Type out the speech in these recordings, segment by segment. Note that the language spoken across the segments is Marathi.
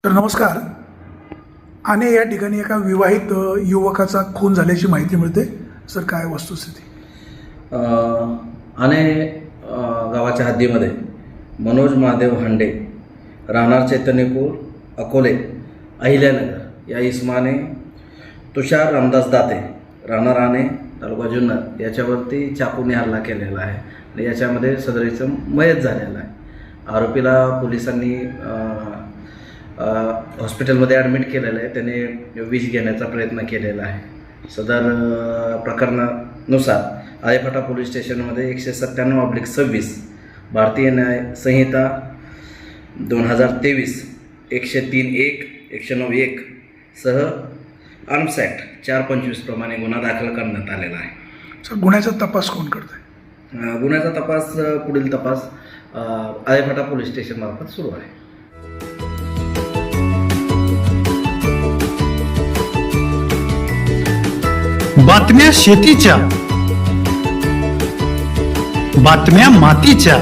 तर नमस्कार. आने या ठिकाणी एका विवाहित युवकाचा खून झाल्याची माहिती मिळते. सर, काय वस्तुस्थिती? आने गावाच्या हद्दीमध्ये मनोज महादेव हांडे राहणार चैतन्यपूर अकोले अहिल्यानगर या इसमाने तुषार रामदास दाते राहणार आने तालुका जुन्नर याच्यावरती चाकूने हल्ला केलेला आहे आणि याच्यामध्ये सदरीचं मयत झालेलं आहे. आरोपीला पोलिसांनी हॉस्पिटलमध्ये ॲडमिट केलेलं आहे. त्याने विष घेण्याचा प्रयत्न केलेला आहे. सदर प्रकरणानुसार आळेफाटा पोलीस स्टेशनमध्ये 197/26 भारतीय न्याय संहिता 2023 103(1) 109(1) सह आर्म्स ॲक्ट 425 प्रमाणे गुन्हा दाखल करण्यात आलेला आहे. सर, गुन्ह्याचा तपास कोण करत आहे? गुन्ह्याचा तपास पुढील तपास आळेफाटा पोलीस स्टेशनमार्फत सुरू आहे. बातम्या शेतीच्या, बातम्या मातीच्या,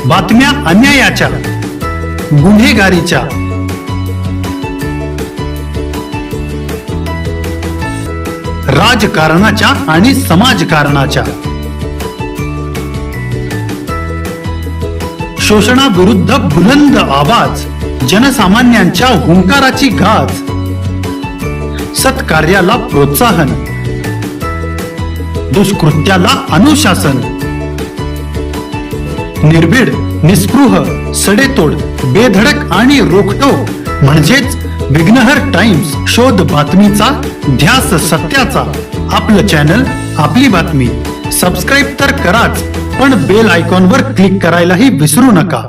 बातम्या अन्यायाच्या, गुन्हेगारीच्या, राजकारणाच्या आणि समाजकारणाच्या, शोषणाविरुद्ध बुलंद आवाज, जनसामान्यांच्या हुंकाराची गाज, सत्कार्याला प्रोत्साहन, दुष्कृत्याला अनुशासन, निर्भीड, निस्पृह, सडेतोड, बेधडक आणि रोखठोक म्हणजेच विघ्नहर टाइम्स. शोध बातमीचा, ध्यास सत्याचा. आपलं चॅनल, आपली बातमी. सबस्क्राईब तर कराच, पण बेल आयकॉनवर क्लिक करायलाही विसरू नका.